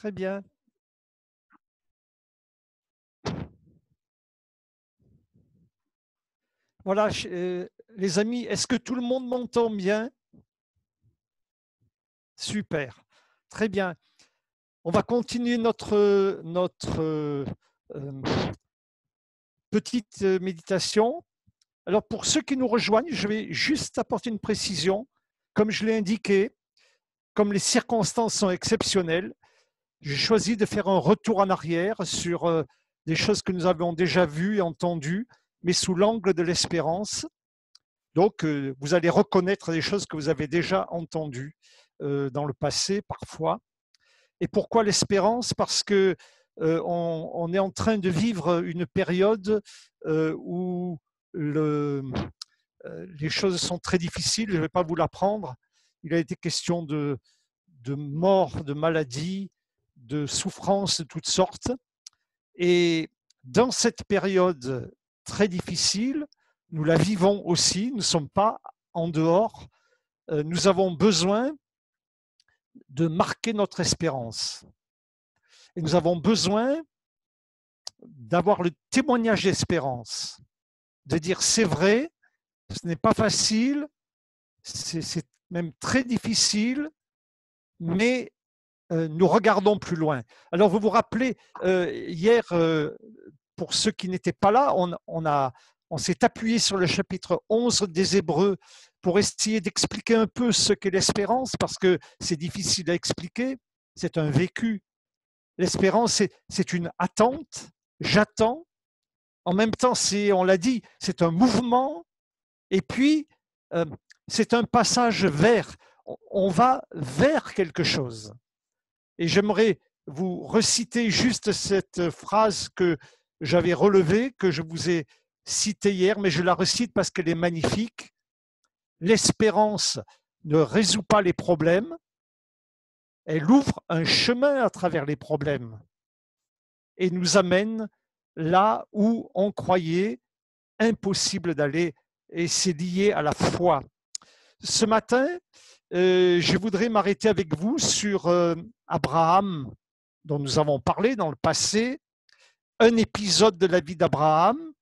Très bien. Voilà, les amis, est-ce que tout le monde m'entend bien? Super. Très bien. On va continuer notre petite méditation. Alors, pour ceux qui nous rejoignent, je vais juste apporter une précision. Comme je l'ai indiqué, comme les circonstances sont exceptionnelles, j'ai choisi de faire un retour en arrière sur des choses que nous avons déjà vues et entendues, mais sous l'angle de l'espérance. Donc, vous allez reconnaître des choses que vous avez déjà entendues dans le passé parfois. Et pourquoi l'espérance? Parce que on est en train de vivre une période où les choses sont très difficiles. Je ne vais pas vous l'apprendre. Il a été question de mort, de maladie, de souffrances de toutes sortes. Et dans cette période très difficile, nous la vivons aussi, nous ne sommes pas en dehors, nous avons besoin de marquer notre espérance. Et nous avons besoin d'avoir le témoignage d'espérance, de dire c'est vrai, ce n'est pas facile, c'est même très difficile, mais nous regardons plus loin. Alors vous vous rappelez, hier, pour ceux qui n'étaient pas là, on s'est appuyé sur le chapitre 11 des Hébreux pour essayer d'expliquer un peu ce qu'est l'espérance, parce que c'est difficile à expliquer, c'est un vécu. L'espérance, c'est une attente, j'attends. En même temps, on l'a dit, c'est un mouvement, et puis euh, c'est un passage vers. On va vers quelque chose. Et j'aimerais vous reciter juste cette phrase que j'avais relevée, que je vous ai citée hier, mais je la recite parce qu'elle est magnifique. L'espérance ne résout pas les problèmes, elle ouvre un chemin à travers les problèmes et nous amène là où on croyait impossible d'aller, et c'est lié à la foi. Ce matin, je voudrais m'arrêter avec vous sur Abraham, dont nous avons parlé dans le passé, un épisode de la vie d'Abraham,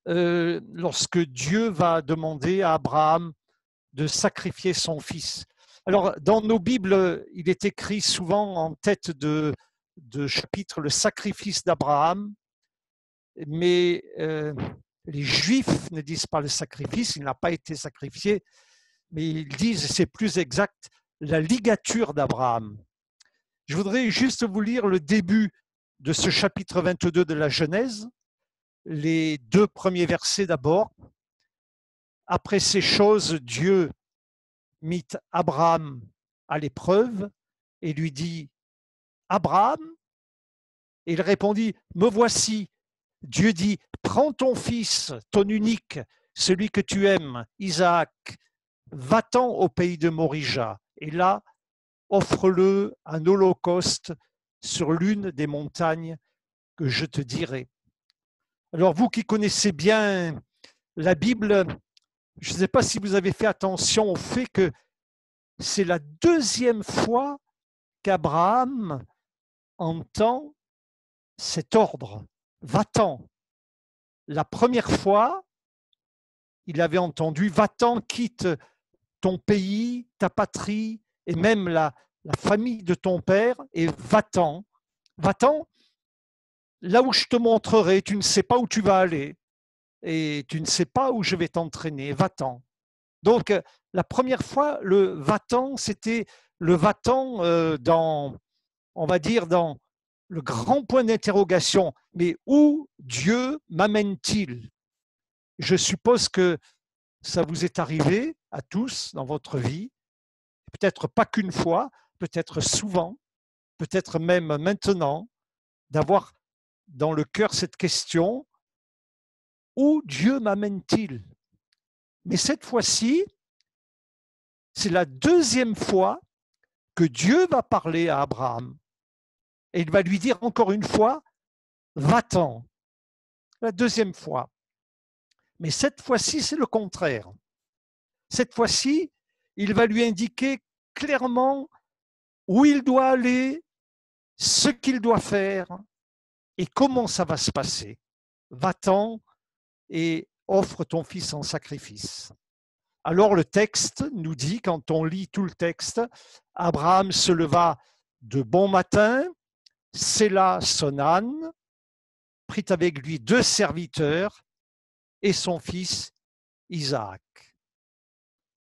lorsque Dieu va demander à Abraham de sacrifier son fils. Alors, dans nos Bibles, il est écrit souvent en tête de chapitre le sacrifice d'Abraham, mais les Juifs ne disent pas le sacrifice, il n'a pas été sacrifié, mais ils disent, c'est plus exact, la ligature d'Abraham. Je voudrais juste vous lire le début de ce chapitre 22 de la Genèse, les 2 premiers versets d'abord. Après ces choses, Dieu mit Abraham à l'épreuve et lui dit, Abraham? Et il répondit, me voici. Dieu dit, prends ton fils, ton unique, celui que tu aimes, Isaac, va-t'en au pays de Morija, et là, offre-le un holocauste sur l'une des montagnes que je te dirai. Alors vous qui connaissez bien la Bible, je ne sais pas si vous avez fait attention au fait que c'est la deuxième fois qu'Abraham entend cet ordre, va-t'en. La première fois, il avait entendu, va-t'en, quitte ton pays, ta patrie et même la famille de ton père et va-t'en. Va-t'en là où je te montrerai, tu ne sais pas où tu vas aller et tu ne sais pas où je vais t'entraîner, va-t'en. Donc, la première fois, le va-t'en, c'était le va-t'en dans, on va dire, dans le grand point d'interrogation. Mais où Dieu m'amène-t-il? Je suppose que ça vous est arrivé à tous dans votre vie, peut-être pas qu'une fois, peut-être souvent, peut-être même maintenant, d'avoir dans le cœur cette question, où Dieu m'amène-t-il? Mais cette fois-ci, c'est la deuxième fois que Dieu va parler à Abraham. Et il va lui dire encore une fois, va-t'en. La deuxième fois. Mais cette fois-ci, c'est le contraire. Cette fois-ci, il va lui indiquer clairement où il doit aller, ce qu'il doit faire et comment ça va se passer. Va-t'en et offre ton fils en sacrifice. Alors le texte nous dit, quand on lit tout le texte, Abraham se leva de bon matin, sella son âne, prit avec lui 2 serviteurs et son fils Isaac.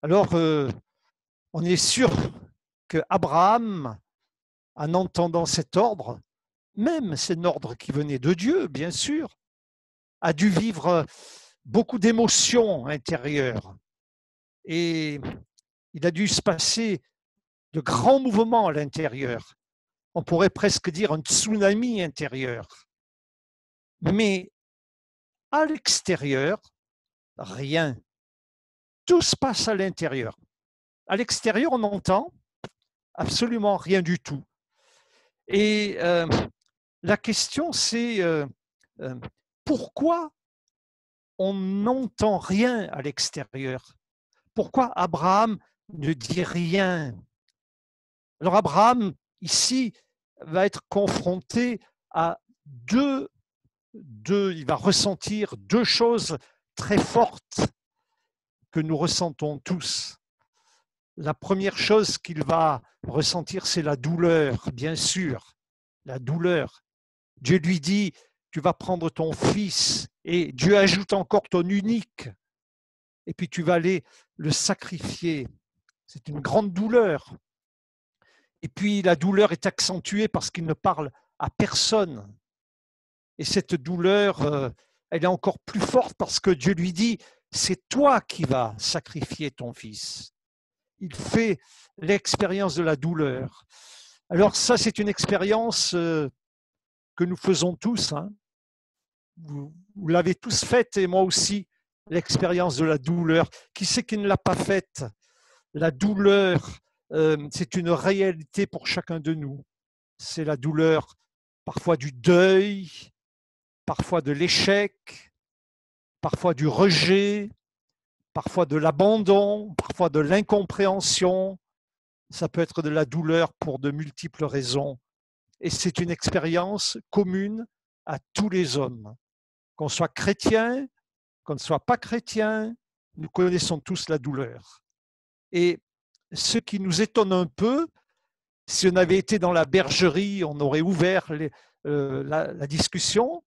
Alors, on est sûr que Abraham, en entendant cet ordre, même c'est un ordre qui venait de Dieu, bien sûr, a dû vivre beaucoup d'émotions intérieures. Et il a dû se passer de grands mouvements à l'intérieur. On pourrait presque dire un tsunami intérieur. Mais à l'extérieur, rien. Tout se passe à l'intérieur. À l'extérieur, on n'entend absolument rien du tout. Et la question, c'est pourquoi on n'entend rien à l'extérieur? Pourquoi Abraham ne dit rien? Alors Abraham, ici, va être confronté à il va ressentir 2 choses très fortes que nous ressentons tous. La première chose qu'il va ressentir, c'est la douleur, bien sûr, la douleur. Dieu lui dit, tu vas prendre ton fils, et Dieu ajoute encore ton unique, et puis tu vas aller le sacrifier. C'est une grande douleur. Et puis la douleur est accentuée parce qu'il ne parle à personne. Et cette douleur, elle est encore plus forte parce que Dieu lui dit, c'est toi qui vas sacrifier ton fils. Il fait l'expérience de la douleur. Alors ça, c'est une expérience que nous faisons tous. Hein. Vous l'avez tous faite et moi aussi, l'expérience de la douleur. Qui c'est qui ne l'a pas faite? La douleur, c'est une réalité pour chacun de nous. C'est la douleur parfois du deuil, parfois de l'échec, parfois du rejet, parfois de l'abandon, parfois de l'incompréhension. Ça peut être de la douleur pour de multiples raisons. Et c'est une expérience commune à tous les hommes. Qu'on soit chrétien, qu'on ne soit pas chrétien, nous connaissons tous la douleur. Et ce qui nous étonne un peu, si on avait été dans la bergerie, on aurait ouvert la discussion.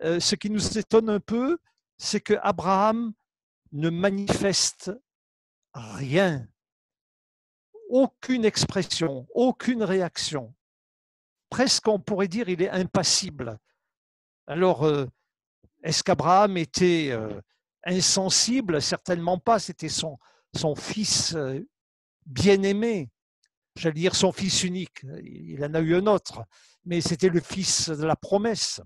Ce qui nous étonne un peu, c'est que Abraham ne manifeste rien, aucune expression, aucune réaction. Presque on pourrait dire il est impassible. Alors, est-ce qu'Abraham était insensible? Certainement pas, c'était son fils bien-aimé. J'allais dire son fils unique, il en a eu un autre, mais c'était le fils de la promesse.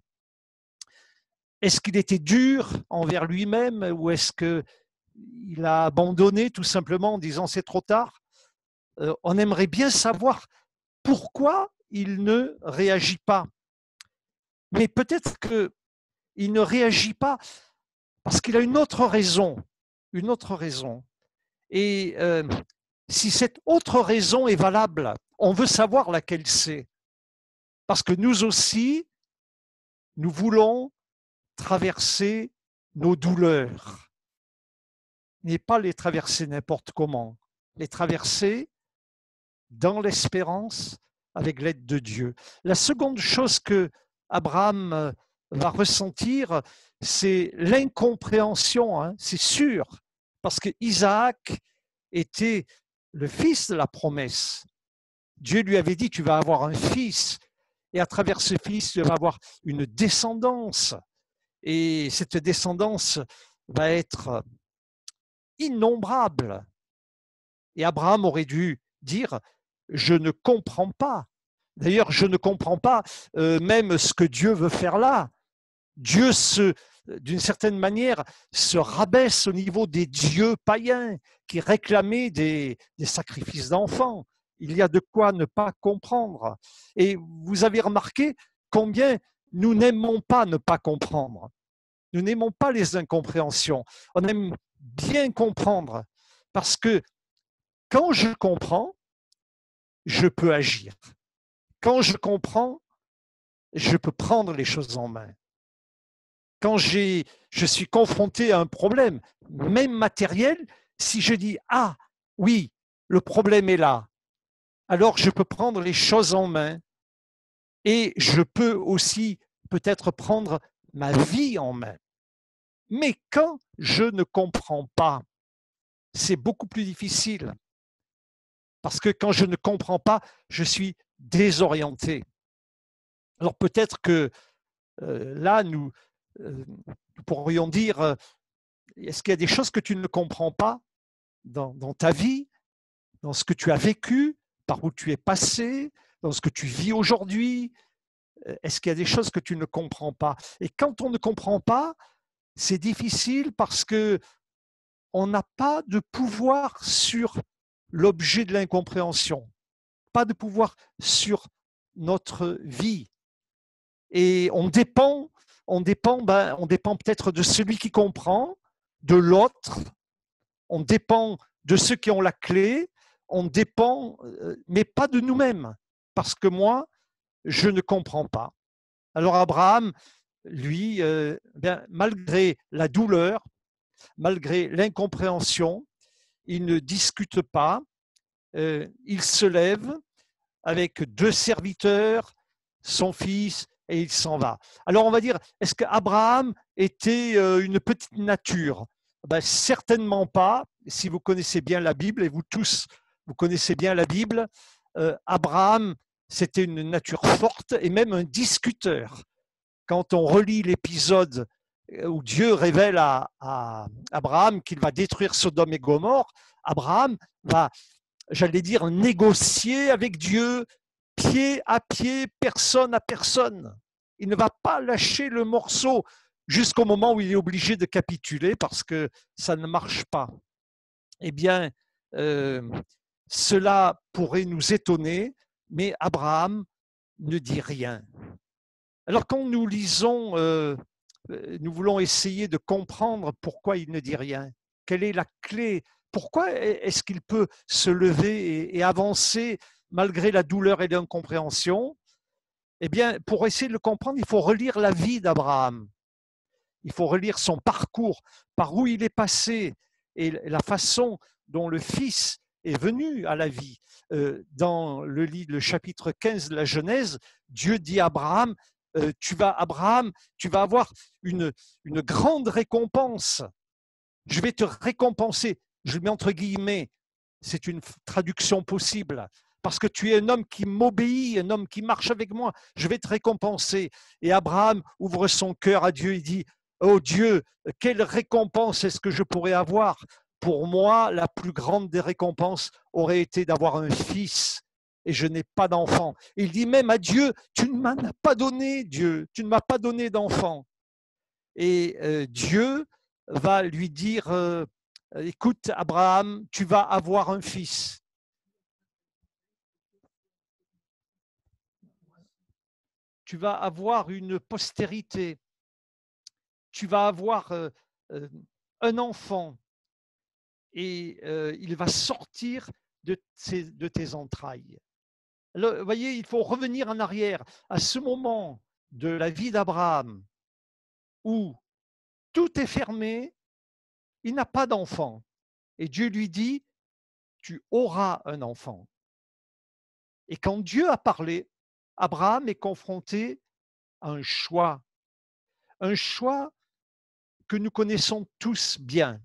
Est-ce qu'il était dur envers lui-même ou est-ce qu'il a abandonné tout simplement en disant c'est trop tard? On aimerait bien savoir pourquoi il ne réagit pas. Mais peut-être qu'il ne réagit pas parce qu'il a une autre raison. Une autre raison. Et si cette autre raison est valable, on veut savoir laquelle c'est. Parce que nous aussi, nous voulons traverser nos douleurs. Mais pas les traverser n'importe comment. Les traverser dans l'espérance avec l'aide de Dieu. La seconde chose que Abraham va ressentir, c'est l'incompréhension, hein, c'est sûr, parce que Isaac était le fils de la promesse. Dieu lui avait dit, tu vas avoir un fils, et à travers ce fils, tu vas avoir une descendance. Et cette descendance va être innombrable. Et Abraham aurait dû dire, je ne comprends pas. D'ailleurs, je ne comprends pas même ce que Dieu veut faire là. Dieu, d'une certaine manière, se rabaisse au niveau des dieux païens qui réclamaient des sacrifices d'enfants. Il y a de quoi ne pas comprendre. Et vous avez remarqué combien nous n'aimons pas ne pas comprendre. Nous n'aimons pas les incompréhensions. On aime bien comprendre parce que quand je comprends, je peux agir. Quand je comprends, je peux prendre les choses en main. Quand je suis confronté à un problème, même matériel, si je dis « Ah, oui, le problème est là », alors je peux prendre les choses en main et je peux aussi peut-être prendre ma vie en main. Mais quand je ne comprends pas, c'est beaucoup plus difficile. Parce que quand je ne comprends pas, je suis désorienté. Alors peut-être que là, nous pourrions dire, est-ce qu'il y a des choses que tu ne comprends pas dans ta vie, dans ce que tu as vécu, par où tu es passé, dans ce que tu vis aujourd'hui? Est-ce qu'il y a des choses que tu ne comprends pas? Et quand on ne comprend pas, c'est difficile parce que on n'a pas de pouvoir sur l'objet de l'incompréhension, pas de pouvoir sur notre vie. Et on dépend peut-être de celui qui comprend, de l'autre, on dépend de ceux qui ont la clé, on dépend, mais pas de nous-mêmes, parce que moi, je ne comprends pas. Alors Abraham, lui, malgré la douleur, malgré l'incompréhension, il ne discute pas, il se lève avec 2 serviteurs, son fils, et il s'en va. Alors on va dire, est-ce qu'Abraham était une petite nature? Ben, certainement pas. Si vous connaissez bien la Bible, et vous tous, vous connaissez bien la Bible, Abraham, c'était une nature forte et même un discuteur. Quand on relit l'épisode où Dieu révèle à Abraham qu'il va détruire Sodome et Gomorrhe, Abraham va, j'allais dire, négocier avec Dieu, pied à pied, personne à personne. Il ne va pas lâcher le morceau jusqu'au moment où il est obligé de capituler parce que ça ne marche pas. Eh bien, cela pourrait nous étonner, mais Abraham ne dit rien. Alors quand nous lisons, nous voulons essayer de comprendre pourquoi il ne dit rien. Quelle est la clé? Pourquoi est-ce qu'il peut se lever et avancer malgré la douleur et l'incompréhension? Eh bien, pour essayer de le comprendre, il faut relire la vie d'Abraham. Il faut relire son parcours, par où il est passé et la façon dont le Fils est venu à la vie. Dans le chapitre 15 de la Genèse, Dieu dit à Abraham, Abraham, tu vas avoir une grande récompense. Je vais te récompenser. Je le mets entre guillemets. C'est une traduction possible. Parce que tu es un homme qui m'obéit, un homme qui marche avec moi. Je vais te récompenser. Et Abraham ouvre son cœur à Dieu. Il dit, oh Dieu, quelle récompense est-ce que je pourrais avoir? Pour moi, la plus grande des récompenses aurait été d'avoir un fils et je n'ai pas d'enfant. Il dit même à Dieu, tu ne m'en as pas donné, Dieu, tu ne m'as pas donné d'enfant. Et Dieu va lui dire, écoute Abraham, tu vas avoir un fils. Tu vas avoir une postérité. Tu vas avoir un enfant et il va sortir de tes entrailles. Alors, vous voyez, il faut revenir en arrière à ce moment de la vie d'Abraham où tout est fermé, il n'a pas d'enfant. Et Dieu lui dit, tu auras un enfant. Et quand Dieu a parlé, Abraham est confronté à un choix que nous connaissons tous bien.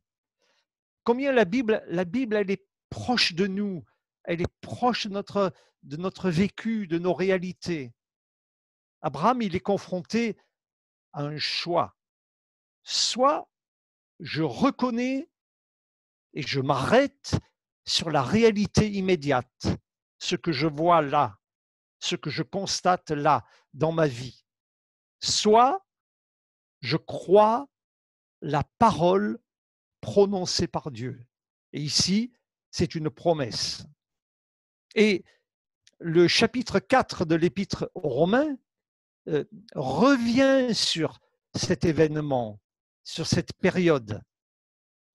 Combien la Bible, elle est proche de nous, elle est proche de notre vécu, de nos réalités. Abraham, il est confronté à un choix. Soit je reconnais et je m'arrête sur la réalité immédiate, ce que je vois là, ce que je constate là dans ma vie. Soit je crois la parole prononcée par Dieu. Et ici, c'est une promesse. Et le chapitre 4 de l'Épître aux Romains revient sur cet événement, sur cette période.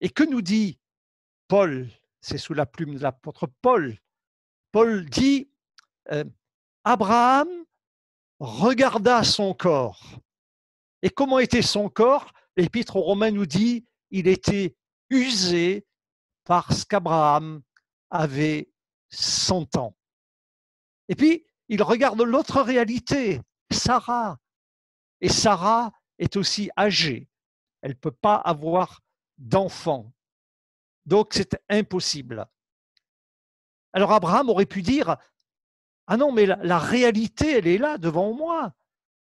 Et que nous dit Paul? C'est sous la plume de l'apôtre Paul. Paul dit Abraham regarda son corps. Et comment était son corps? L'Épître aux Romains nous dit il était usé parce qu'Abraham avait 100 ans. Et puis, il regarde l'autre réalité, Sarah. Et Sarah est aussi âgée. Elle ne peut pas avoir d'enfant. Donc, c'est impossible. Alors, Abraham aurait pu dire, ah non, mais la réalité, elle est là devant moi.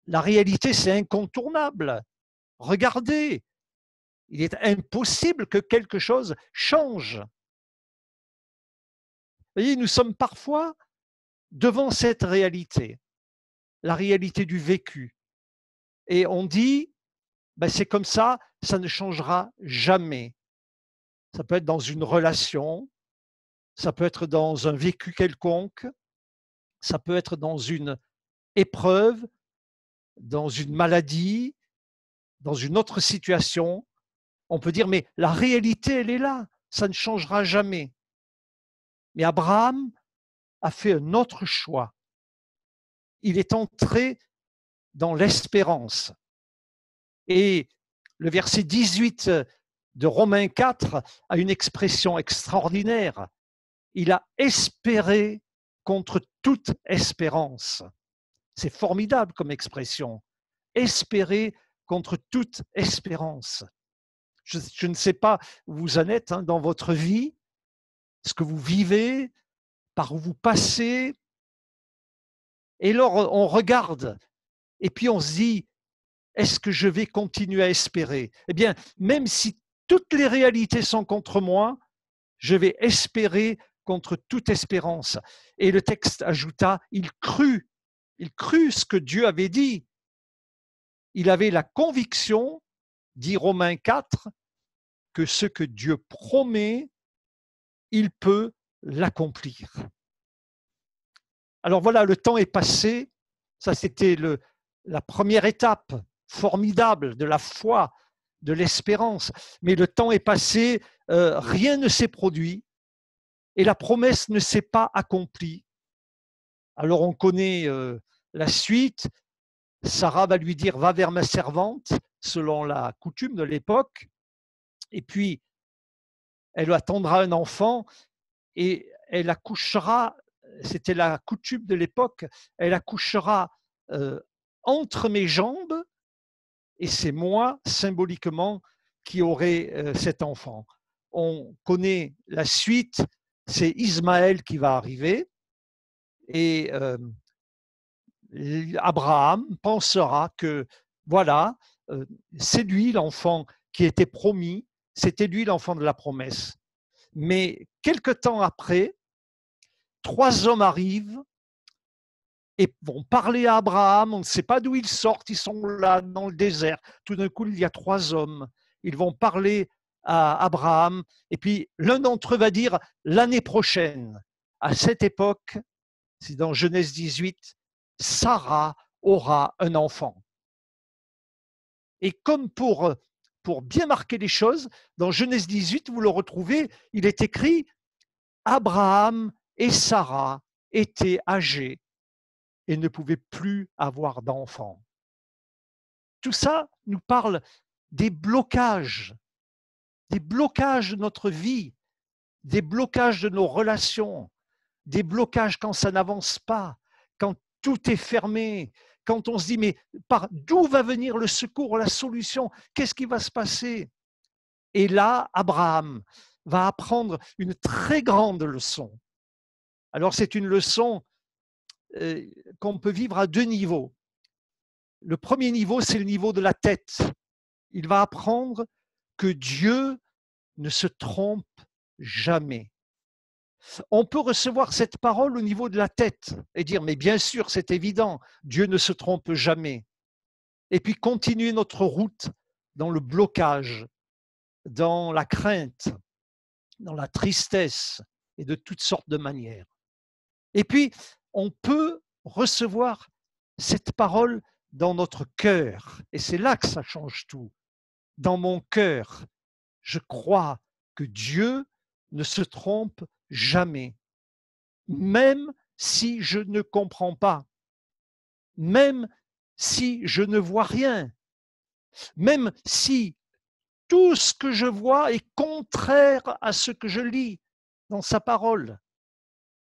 La réalité, c'est incontournable. Regardez, il est impossible que quelque chose change. Vous voyez, nous sommes parfois devant cette réalité, la réalité du vécu. Et on dit, ben c'est comme ça ne changera jamais. Ça peut être dans une relation, ça peut être dans un vécu quelconque, ça peut être dans une épreuve, dans une maladie, dans une autre situation. On peut dire, mais la réalité, elle est là, ça ne changera jamais. Mais Abraham a fait un autre choix. Il est entré dans l'espérance. Et le verset 18 de Romains 4 a une expression extraordinaire. Il a espéré contre toute espérance. C'est formidable comme expression. Espérer contre toute espérance. Je ne sais pas où vous en êtes dans votre vie, ce que vous vivez, par où vous passez. Et alors, on regarde et puis on se dit, est-ce que je vais continuer à espérer? Eh bien, même si toutes les réalités sont contre moi, je vais espérer contre toute espérance. Et le texte ajouta, il crut ce que Dieu avait dit. Il avait la conviction, dit Romains 4, que ce que Dieu promet, il peut l'accomplir. Alors voilà, le temps est passé. Ça, c'était la première étape formidable de la foi, de l'espérance. Mais le temps est passé, rien ne s'est produit et la promesse ne s'est pas accomplie. Alors on connaît la suite. Sarah va lui dire, va vers ma servante, selon la coutume de l'époque. Et puis, elle attendra un enfant et elle accouchera, c'était la coutume de l'époque, elle accouchera entre mes jambes et c'est moi, symboliquement, qui aurai cet enfant. On connaît la suite, c'est Ismaël qui va arriver et Abraham pensera que voilà, c'est lui l'enfant qui était promis, c'était lui l'enfant de la promesse. Mais quelque temps après, 3 hommes arrivent et vont parler à Abraham. On ne sait pas d'où ils sortent, ils sont là dans le désert. Tout d'un coup, il y a 3 hommes. Ils vont parler à Abraham et puis l'un d'entre eux va dire l'année prochaine, à cette époque, c'est dans Genèse 18, Sarah aura un enfant. Et comme pour bien marquer les choses, dans Genèse 18, vous le retrouvez, il est écrit Abraham et Sarah étaient âgés et ne pouvaient plus avoir d'enfants. Tout ça nous parle des blocages de notre vie, des blocages de nos relations, des blocages quand ça n'avance pas, quand tout est fermé, quand on se dit mais d'où va venir le secours, la solution, qu'est-ce qui va se passer? Et là, Abraham va apprendre une très grande leçon. Alors c'est une leçon qu'on peut vivre à 2 niveaux. Le premier niveau, c'est le niveau de la tête. Il va apprendre que Dieu ne se trompe jamais. On peut recevoir cette parole au niveau de la tête et dire, mais bien sûr, c'est évident, Dieu ne se trompe jamais. Et puis continuer notre route dans le blocage, dans la crainte, dans la tristesse et de toutes sortes de manières. Et puis, on peut recevoir cette parole dans notre cœur. Et c'est là que ça change tout. Dans mon cœur, je crois que Dieu ne se trompe jamais, même si je ne comprends pas. même si je ne vois rien, même si tout ce que je vois est contraire à ce que je lis dans sa parole.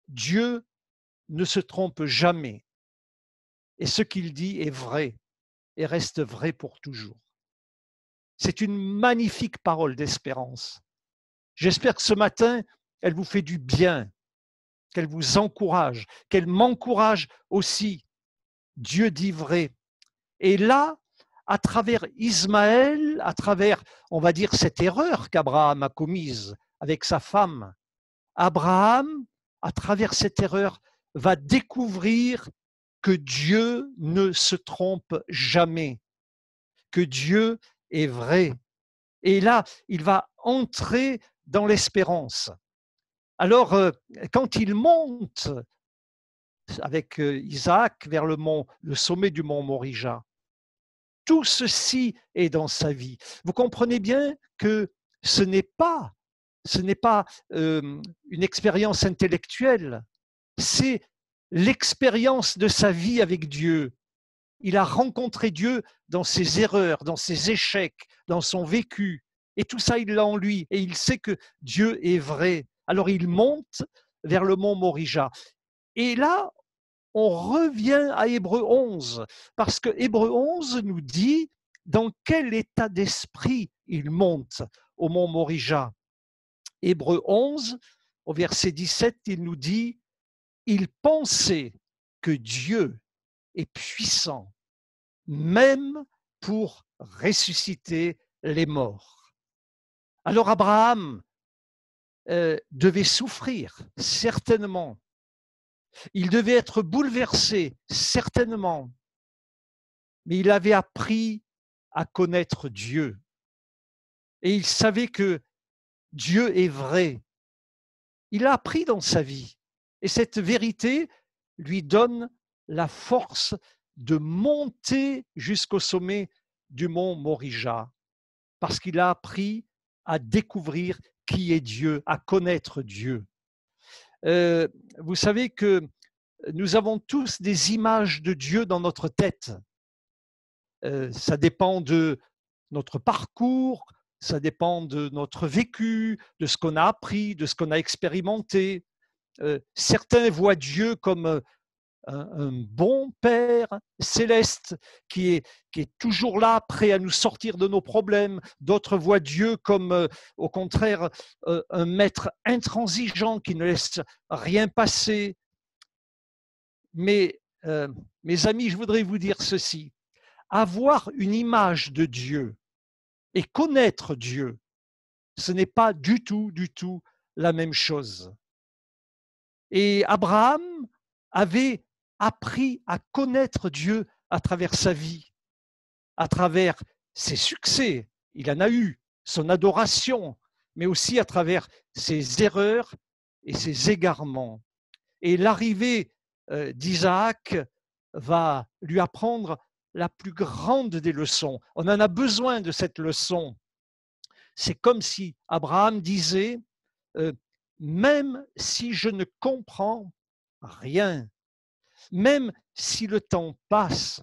Dieu ne se trompe jamais et ce qu'il dit est vrai et reste vrai pour toujours. C'est une magnifique parole d'espérance. J'espère que ce matin, elle vous fait du bien, qu'elle vous encourage, qu'elle m'encourage aussi. Dieu dit vrai. Et là, à travers Ismaël, à travers, on va dire, cette erreur qu'Abraham a commise avec sa femme, Abraham, à travers cette erreur, va découvrir que Dieu ne se trompe jamais, que Dieu est vrai. Et là, il va entrer dans l'espérance. Alors, quand il monte avec Isaac vers le sommet du mont Morija, tout ceci est dans sa vie. Vous comprenez bien que ce n'est pas, une expérience intellectuelle, c'est l'expérience de sa vie avec Dieu. Il a rencontré Dieu dans ses erreurs, dans ses échecs, dans son vécu. Et tout ça, il l'a en lui. Et il sait que Dieu est vrai. Alors il monte vers le mont Morija. Et là, on revient à Hébreu 11, parce que Hébreu 11 nous dit dans quel état d'esprit il monte au mont Morija. Hébreu 11, au verset 17, il nous dit « Il pensait que Dieu est puissant, même pour ressusciter les morts. » Alors Abraham devait souffrir, certainement. Il devait être bouleversé, certainement. Mais il avait appris à connaître Dieu. Et il savait que Dieu est vrai. Il a appris dans sa vie. Et cette vérité lui donne la force de monter jusqu'au sommet du mont Morija, parce qu'il a appris à découvrir qui est Dieu, à connaître Dieu. Vous savez que nous avons tous des images de Dieu dans notre tête. Ça dépend de notre parcours, ça dépend de notre vécu, de ce qu'on a appris, de ce qu'on a expérimenté. Certains voient Dieu comme un bon Père céleste qui est toujours là, prêt à nous sortir de nos problèmes. D'autres voient Dieu comme, au contraire, un maître intransigeant qui ne laisse rien passer. Mais, mes amis, je voudrais vous dire ceci. Avoir une image de Dieu et connaître Dieu, ce n'est pas du tout la même chose. Et Abraham avait appris à connaître Dieu à travers sa vie, à travers ses succès, il en a eu, son adoration, mais aussi à travers ses erreurs et ses égarements. Et l'arrivée d'Isaac va lui apprendre la plus grande des leçons. On en a besoin de cette leçon. C'est comme si Abraham disait, même si je ne comprends rien, même si le temps passe,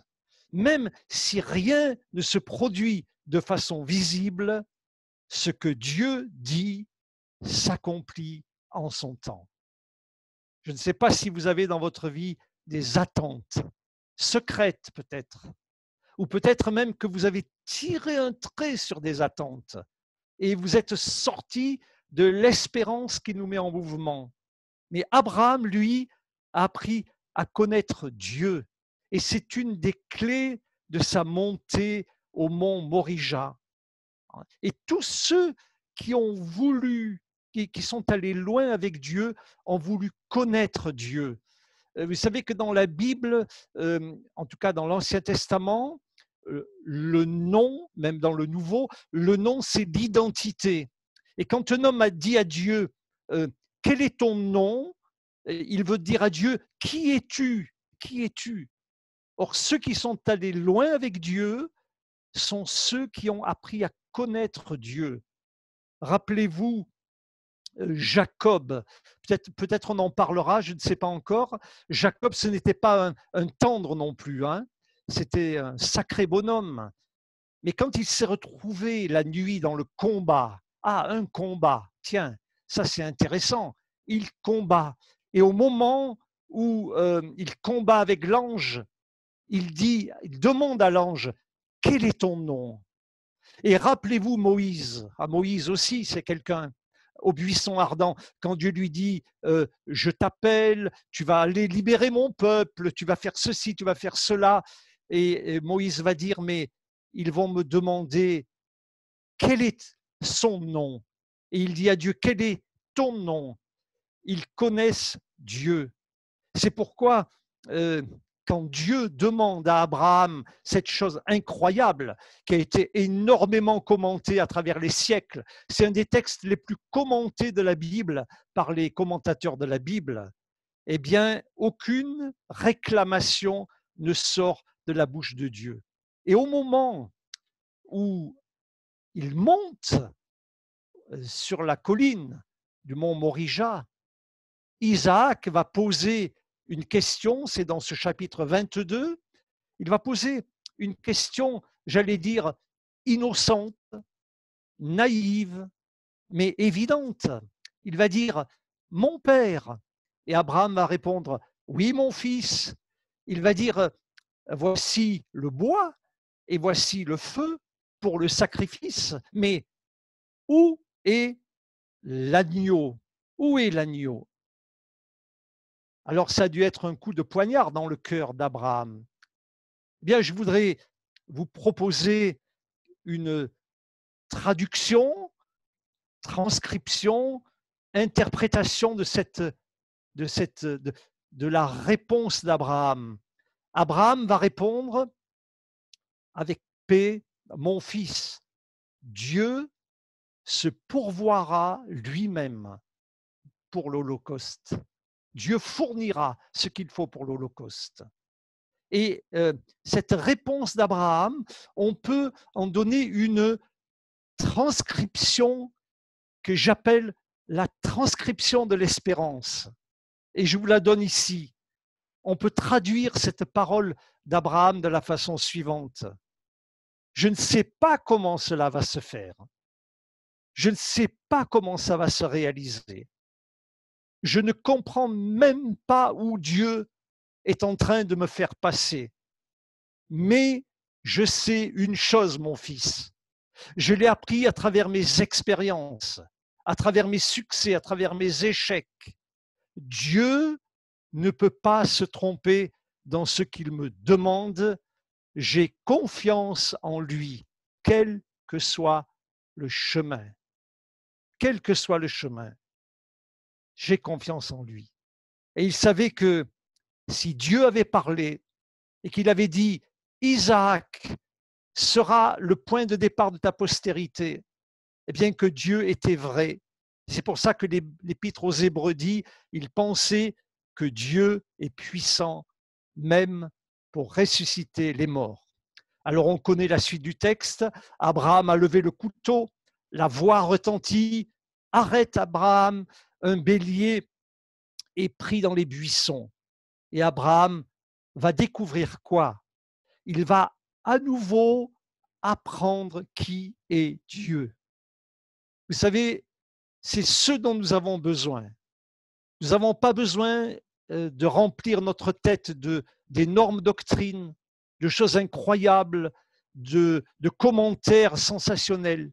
même si rien ne se produit de façon visible, ce que Dieu dit s'accomplit en son temps. Je ne sais pas si vous avez dans votre vie des attentes secrètes peut-être, ou peut-être même que vous avez tiré un trait sur des attentes et vous êtes sorti de l'espérance qui nous met en mouvement. Mais Abraham, lui, a appris à connaître Dieu. Et c'est une des clés de sa montée au mont Morija. Et tous ceux qui ont voulu, qui sont allés loin avec Dieu, ont voulu connaître Dieu. Vous savez que dans la Bible, en tout cas dans l'Ancien Testament, le nom, même dans le Nouveau, le nom, c'est l'identité. Et quand un homme a dit à Dieu, quel est ton nom? Il veut dire à Dieu, qui es-tu? Qui es-tu? Or, ceux qui sont allés loin avec Dieu sont ceux qui ont appris à connaître Dieu. Rappelez-vous Jacob, peut-être on en parlera, je ne sais pas encore. Jacob, ce n'était pas un tendre non plus, hein. C'était un sacré bonhomme. Mais quand il s'est retrouvé la nuit dans le combat, un combat, tiens, ça c'est intéressant, il combat. Et au moment où il combat avec l'ange, il demande à l'ange, quel est ton nom? Et rappelez-vous Moïse, Moïse aussi c'est quelqu'un, au buisson ardent, quand Dieu lui dit, je t'appelle, tu vas aller libérer mon peuple, tu vas faire ceci, tu vas faire cela, et Moïse va dire, mais ils vont me demander quel est son nom. Et il dit à Dieu, quel est ton nom? Ils connaissent Dieu. C'est pourquoi, quand Dieu demande à Abraham cette chose incroyable qui a été énormément commentée à travers les siècles, c'est un des textes les plus commentés de la Bible par les commentateurs de la Bible, eh bien, aucune réclamation ne sort de la bouche de Dieu. Et au moment où il monte sur la colline du mont Morija, Isaac va poser une question, c'est dans ce chapitre 22, il va poser une question, j'allais dire, innocente, naïve, mais évidente. Il va dire, mon père. Et Abraham va répondre, oui, mon fils. Il va dire, voici le bois et voici le feu pour le sacrifice, mais où est l'agneau? Où est l'agneau? Alors ça a dû être un coup de poignard dans le cœur d'Abraham. Eh bien, je voudrais vous proposer une traduction, transcription, interprétation de la réponse d'Abraham. Abraham va répondre avec paix, mon fils, Dieu se pourvoira lui-même pour l'Holocauste. Dieu fournira ce qu'il faut pour l'Holocauste. Et cette réponse d'Abraham, on peut en donner une transcription que j'appelle la transcription de l'espérance. Et je vous la donne ici. On peut traduire cette parole d'Abraham de la façon suivante. Je ne sais pas comment cela va se faire. Je ne sais pas comment ça va se réaliser. Je ne comprends même pas où Dieu est en train de me faire passer. Mais je sais une chose, mon fils. Je l'ai appris à travers mes expériences, à travers mes succès, à travers mes échecs. Dieu ne peut pas se tromper dans ce qu'il me demande. J'ai confiance en lui, quel que soit le chemin. Quel que soit le chemin, j'ai confiance en lui. Et il savait que si Dieu avait parlé et qu'il avait dit, Isaac sera le point de départ de ta postérité, eh bien que Dieu était vrai. C'est pour ça que l'Épître aux Hébreux dit, il pensait que Dieu est puissant même pour ressusciter les morts. Alors on connaît la suite du texte. Abraham a levé le couteau, la voix retentit, arrête Abraham, un bélier est pris dans les buissons. Et Abraham va découvrir quoi? Il va à nouveau apprendre qui est Dieu. Vous savez, c'est ce dont nous avons besoin. Nous n'avons pas besoin de remplir notre tête d'énormes doctrines, de choses incroyables, de commentaires sensationnels.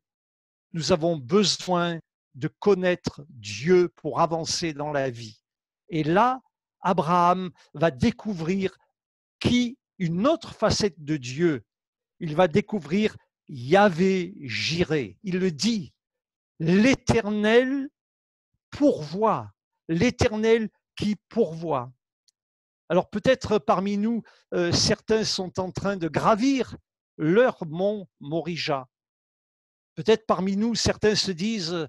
Nous avons besoin de connaître Dieu pour avancer dans la vie. Et là, Abraham va découvrir une autre facette de Dieu. Il va découvrir Yahvé Jiré. Il le dit, l'Éternel pourvoit, l'Éternel qui pourvoit. Alors peut-être parmi nous, certains sont en train de gravir leur mont Morija. Peut-être parmi nous, certains se disent,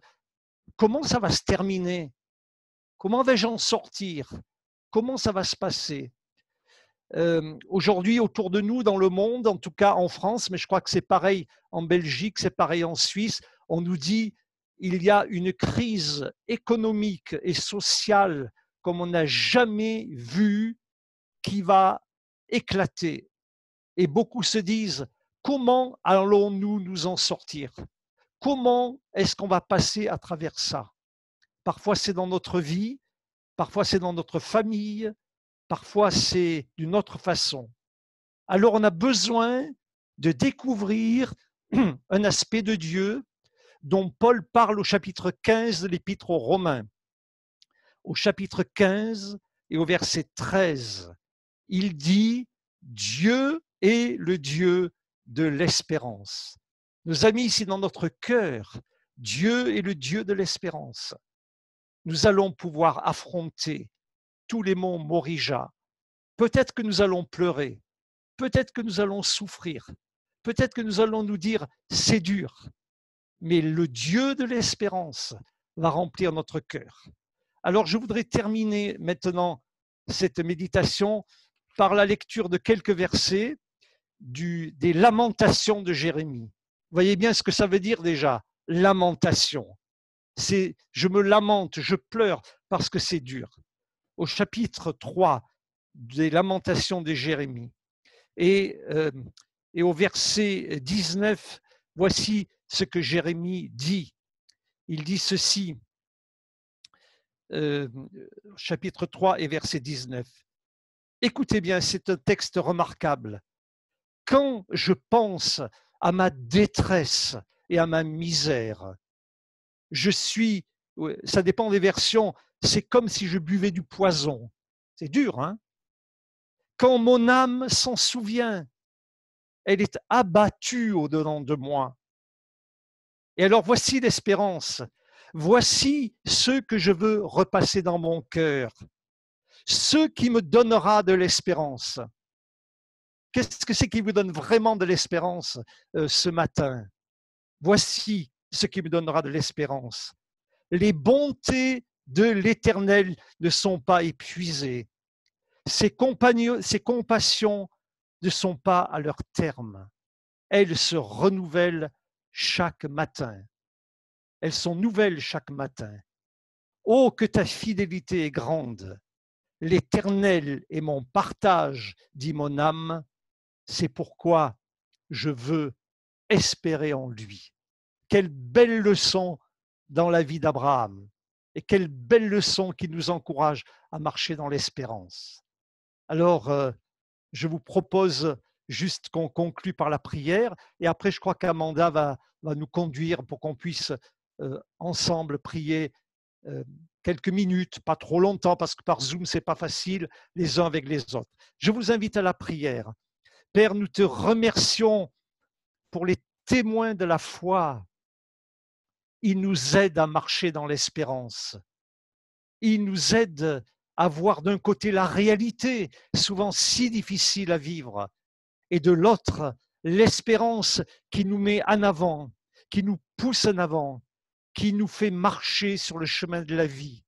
comment ça va se terminer? Comment vais-je en sortir? Comment ça va se passer? Aujourd'hui, autour de nous, dans le monde, en tout cas en France, mais je crois que c'est pareil en Belgique, c'est pareil en Suisse, on nous dit, il y a une crise économique et sociale comme on n'a jamais vu qui va éclater. Et beaucoup se disent, comment allons-nous nous en sortir? Comment est-ce qu'on va passer à travers ça? Parfois c'est dans notre vie, parfois c'est dans notre famille, parfois c'est d'une autre façon. Alors on a besoin de découvrir un aspect de Dieu dont Paul parle au chapitre 15 de l'Épître aux Romains. Au chapitre 15 et au verset 13, il dit « Dieu est le Dieu de l'espérance ». Nos amis, ici dans notre cœur, Dieu est le Dieu de l'espérance. Nous allons pouvoir affronter tous les monts Morija. Peut-être que nous allons pleurer, peut-être que nous allons souffrir, peut-être que nous allons nous dire « c'est dur », mais le Dieu de l'espérance va remplir notre cœur. Alors je voudrais terminer maintenant cette méditation par la lecture de quelques versets des lamentations de Jérémie. Vous voyez bien ce que ça veut dire déjà, lamentation. C'est je me lamente, je pleure parce que c'est dur. Au chapitre 3 des lamentations de Jérémie et au verset 19, voici ce que Jérémie dit. Il dit ceci, chapitre 3 et verset 19. Écoutez bien, c'est un texte remarquable. Quand je pense à ma détresse et à ma misère, je suis, ça dépend des versions, c'est comme si je buvais du poison. C'est dur, hein? Quand mon âme s'en souvient, elle est abattue au-dedans de moi. Et alors voici l'espérance. Voici ce que je veux repasser dans mon cœur. Ce qui me donnera de l'espérance. Qu'est-ce que c'est qui vous donne vraiment de l'espérance ce matin? Voici ce qui me donnera de l'espérance. Les bontés de l'Éternel ne sont pas épuisées. Ses compassions ne sont pas à leur terme. Elles se renouvellent chaque matin. Elles sont nouvelles chaque matin. Oh, que ta fidélité est grande. L'Éternel est mon partage, dit mon âme. C'est pourquoi je veux espérer en lui. Quelle belle leçon dans la vie d'Abraham et quelle belle leçon qui nous encourage à marcher dans l'espérance. Alors, je vous propose juste qu'on conclue par la prière et après, je crois qu'Amanda va nous conduire pour qu'on puisse ensemble prier quelques minutes, pas trop longtemps parce que par Zoom, c'est pas facile les uns avec les autres. Je vous invite à la prière. Père, nous te remercions pour les témoins de la foi. Ils nous aident à marcher dans l'espérance. Ils nous aident à voir d'un côté la réalité, souvent si difficile à vivre, et de l'autre, l'espérance qui nous met en avant, qui nous pousse en avant, qui nous fait marcher sur le chemin de la vie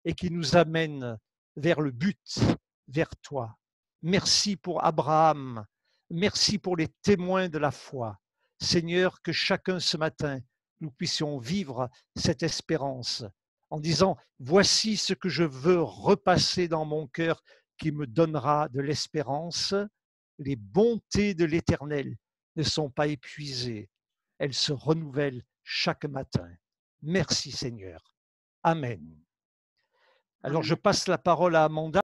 et qui nous amène vers le but, vers toi. Merci pour Abraham, merci pour les témoins de la foi. Seigneur, que chacun ce matin, nous puissions vivre cette espérance en disant, voici ce que je veux repasser dans mon cœur qui me donnera de l'espérance. Les bontés de l'Éternel ne sont pas épuisées, elles se renouvellent chaque matin. Merci Seigneur. Amen. Alors je passe la parole à Amanda.